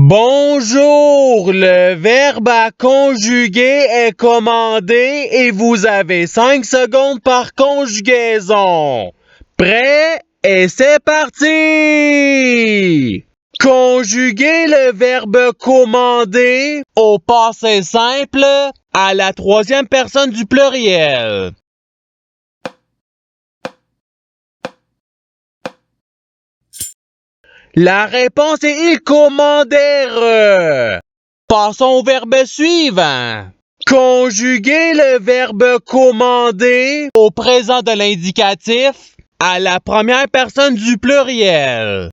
Bonjour, le verbe à conjuguer est commandé et vous avez 5 secondes par conjugaison. Prêt? Et c'est parti! Conjuguer le verbe commander au passé simple à la troisième personne du pluriel. La réponse est ils commandèrent. Passons au verbe suivant. Conjuguer le verbe commander au présent de l'indicatif à la première personne du pluriel.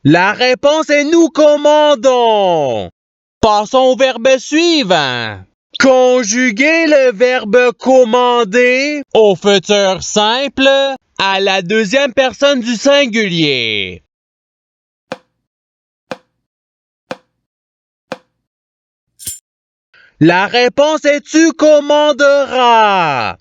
La réponse est nous commandons. Passons au verbe suivant. Conjuguer le verbe commander au futur simple à la deuxième personne du singulier. La réponse est tu commanderas.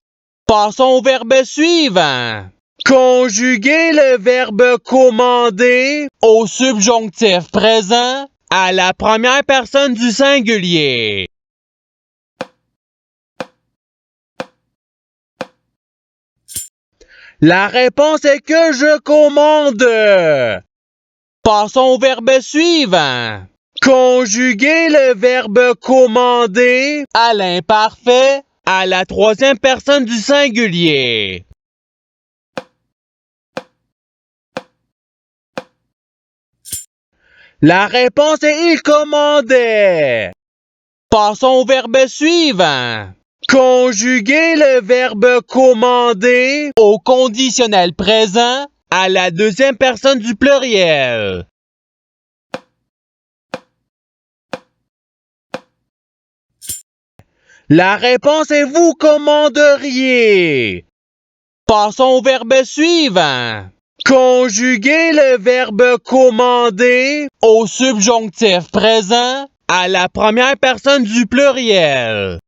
Passons au verbe suivant. Conjuguer le verbe commander au subjonctif présent à la première personne du singulier. La réponse est que je commande. Passons au verbe suivant. Conjuguer le verbe commander à l'imparfait à la troisième personne du singulier. La réponse est il commandait. Passons au verbe suivant. Conjuguer le verbe commander au conditionnel présent à la deuxième personne du pluriel. La réponse est vous commanderiez. Passons au verbe suivant. Conjuguer le verbe commander au subjonctif présent à la première personne du pluriel.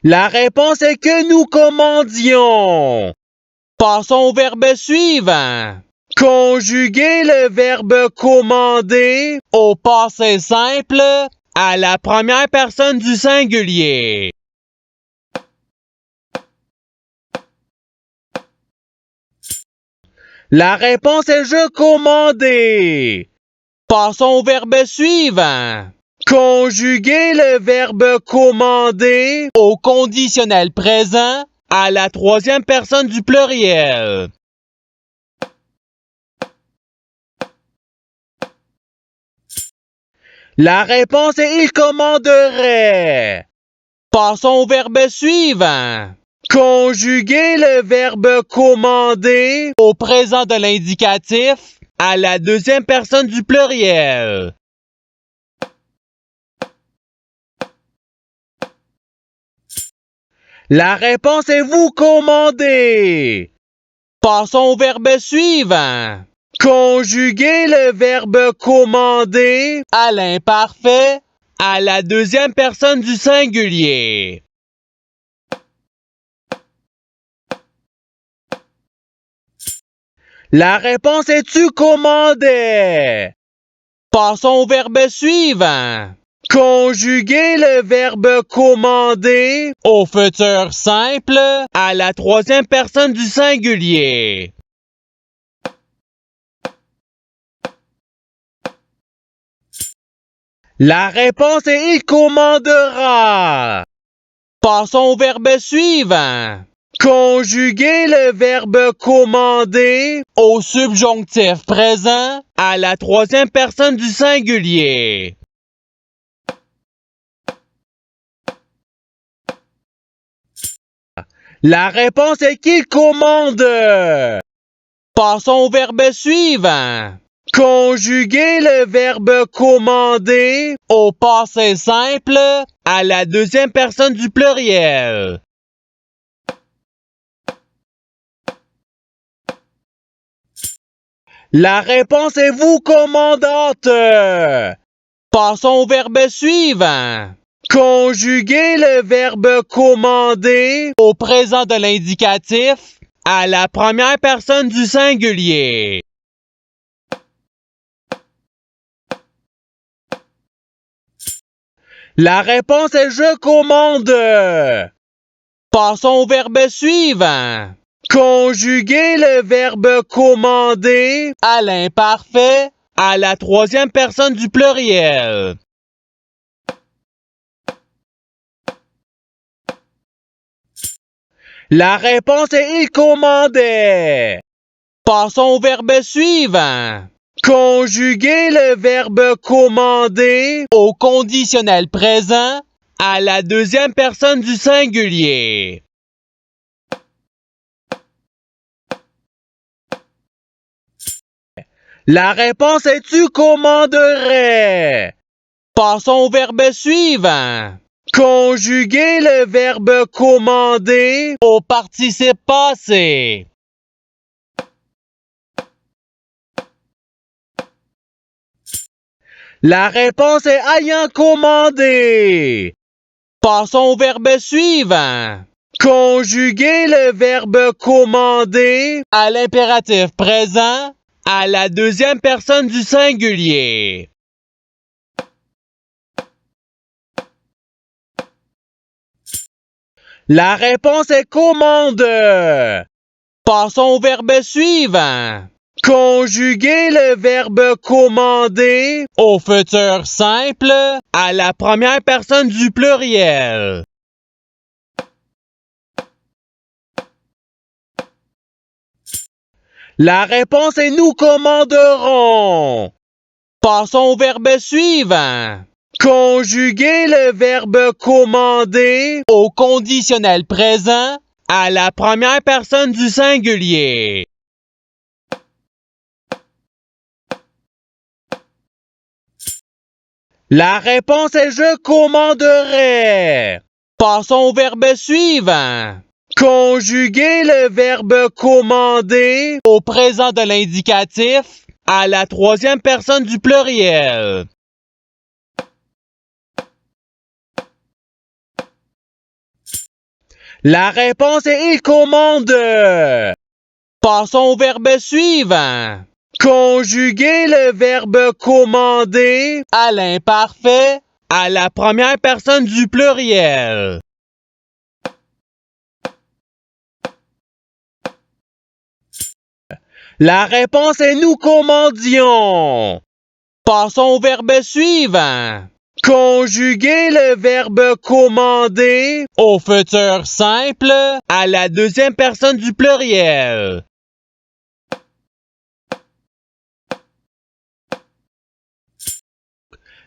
La réponse est que nous commandions. Passons au verbe suivant. Conjuguer le verbe commander au passé simple à la première personne du singulier. La réponse est je commandais. Passons au verbe suivant. Conjuguer le verbe commander au conditionnel présent à la troisième personne du pluriel. La réponse est il commanderait. Passons au verbe suivant. Conjuguer le verbe commander au présent de l'indicatif à la deuxième personne du pluriel. La réponse est vous commandez. Passons au verbe suivant. Conjuguer le verbe commander à l'imparfait à la deuxième personne du singulier. La réponse est tu commandais. Passons au verbe suivant. Conjuguer le verbe commander au futur simple à la troisième personne du singulier. La réponse est il commandera. Passons au verbe suivant. Conjuguer le verbe commander au subjonctif présent à la troisième personne du singulier. La réponse est qu'il commande. Passons au verbe suivant. Conjuguer le verbe commander au passé simple à la deuxième personne du pluriel. La réponse est vous commandante. Passons au verbe suivant. Conjuguer le verbe commander au présent de l'indicatif à la première personne du singulier. La réponse est je commande. Passons au verbe suivant. Conjuguer le verbe commander à l'imparfait à la troisième personne du pluriel. La réponse est il commandait. Passons au verbe suivant. Conjuguer le verbe commander au conditionnel présent à la deuxième personne du singulier. La réponse est tu commanderais. Passons au verbe suivant. Conjuguer le verbe commander au participe passé. La réponse est ayant commandé. Passons au verbe suivant. Conjuguer le verbe commander à l'impératif présent à la deuxième personne du singulier. La réponse est commande. Passons au verbe suivant. Conjuguer le verbe commander au futur simple à la première personne du pluriel. La réponse est nous commanderons. Passons au verbe suivant. Conjuguer le verbe commander au conditionnel présent à la première personne du singulier. La réponse est je commanderais. Passons au verbe suivant. Conjuguer le verbe commander au présent de l'indicatif à la troisième personne du pluriel. La réponse est il commande. Passons au verbe suivant. Conjuguer le verbe commander à l'imparfait à la première personne du pluriel. La réponse est nous commandions. Passons au verbe suivant. Conjuguer le verbe commander au futur simple à la deuxième personne du pluriel.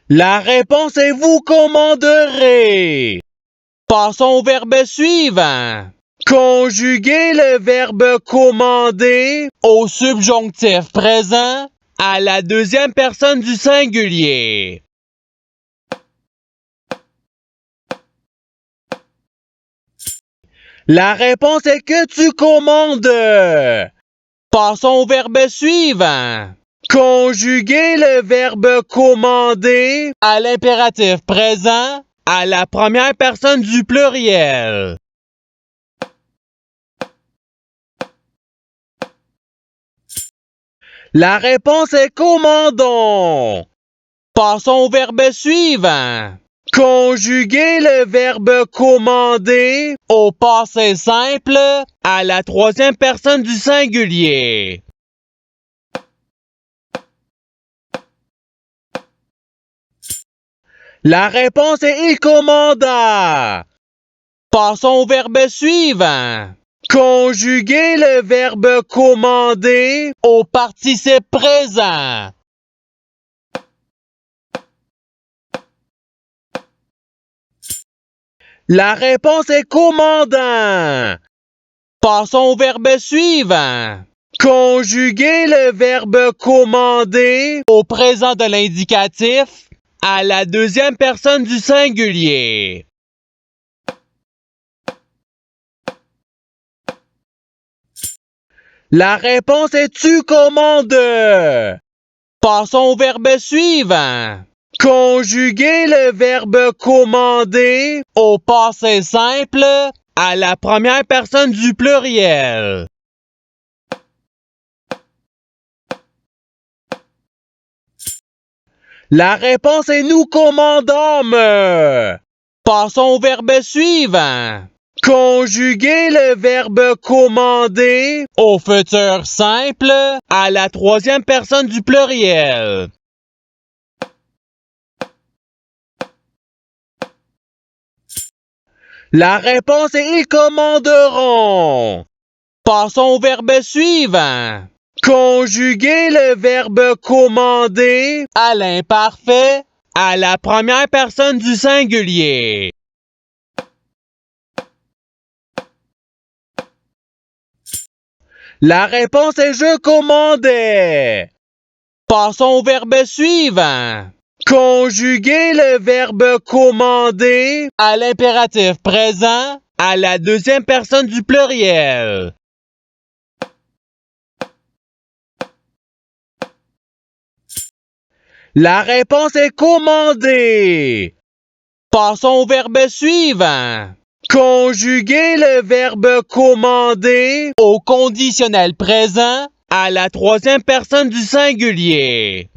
La réponse est vous commanderez. Passons au verbe suivant. Conjuguer le verbe commander au subjonctif présent à la deuxième personne du singulier. La réponse est que tu commandes. Passons au verbe suivant. Conjuguer le verbe commander à l'impératif présent à la première personne du pluriel. La réponse est commandons. Passons au verbe suivant. Conjuguer le verbe commander au passé simple à la troisième personne du singulier. La réponse est il commanda. Passons au verbe suivant. Conjuguer le verbe commander au participe présent. La réponse est commandant. Passons au verbe suivant. Conjuguer le verbe commander au présent de l'indicatif à la deuxième personne du singulier. La réponse est tu commandes. Passons au verbe suivant. Conjuguer le verbe commander au passé simple à la première personne du pluriel. La réponse est nous commandâmes. Passons au verbe suivant. Conjuguer le verbe commander au futur simple à la troisième personne du pluriel. La réponse est ils commanderont. Passons au verbe suivant. Conjuguer le verbe commander à l'imparfait à la première personne du singulier. La réponse est je commandais. Passons au verbe suivant. Conjuguer le verbe commander à l'impératif présent à la deuxième personne du pluriel. La réponse est commander. Passons au verbe suivant. Conjuguer le verbe commander au conditionnel présent à la troisième personne du singulier.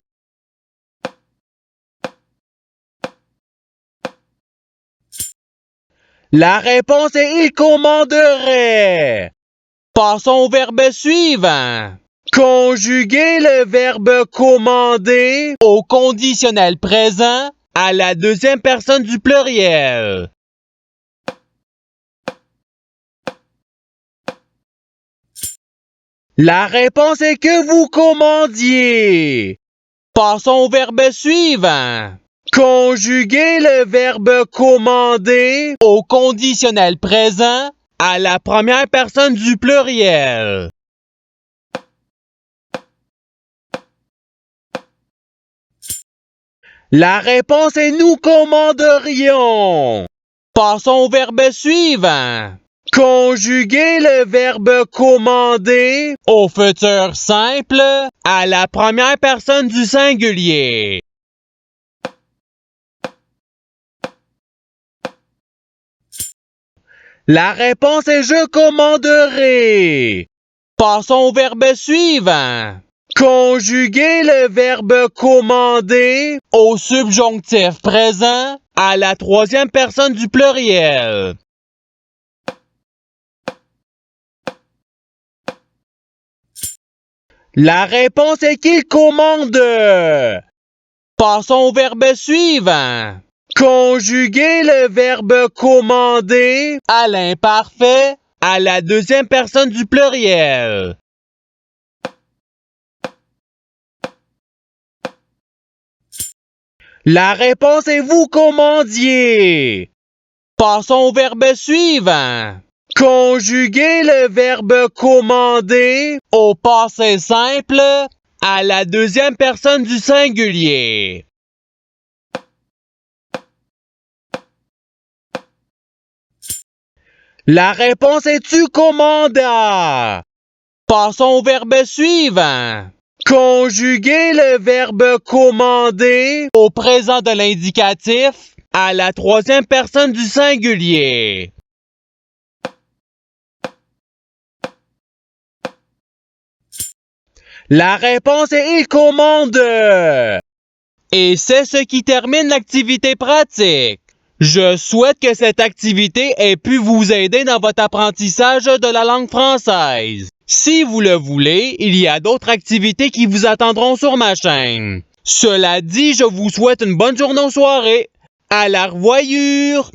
La réponse est il commanderait. Passons au verbe suivant. Conjuguer le verbe commander au conditionnel présent à la deuxième personne du pluriel. La réponse est que vous commandiez. Passons au verbe suivant. Conjuguer le verbe commander au conditionnel présent à la première personne du pluriel. La réponse est nous commanderions. Passons au verbe suivant. Conjuguer le verbe commander au futur simple à la première personne du singulier. La réponse est je commanderai. Passons au verbe suivant. Conjuguer le verbe commander au subjonctif présent à la troisième personne du pluriel. La réponse est qu'il commande. Passons au verbe suivant. Conjuguer le verbe commander à l'imparfait à la deuxième personne du pluriel. La réponse est vous commandiez. Passons au verbe suivant. Conjuguer le verbe commander au passé simple à la deuxième personne du singulier. La réponse est tu commandas. Passons au verbe suivant. Conjuguer le verbe commander au présent de l'indicatif à la troisième personne du singulier. La réponse est il commande. Et c'est ce qui termine l'activité pratique. Je souhaite que cette activité ait pu vous aider dans votre apprentissage de la langue française. Si vous le voulez, il y a d'autres activités qui vous attendront sur ma chaîne. Cela dit, je vous souhaite une bonne journée ou soirée. À la revoyure!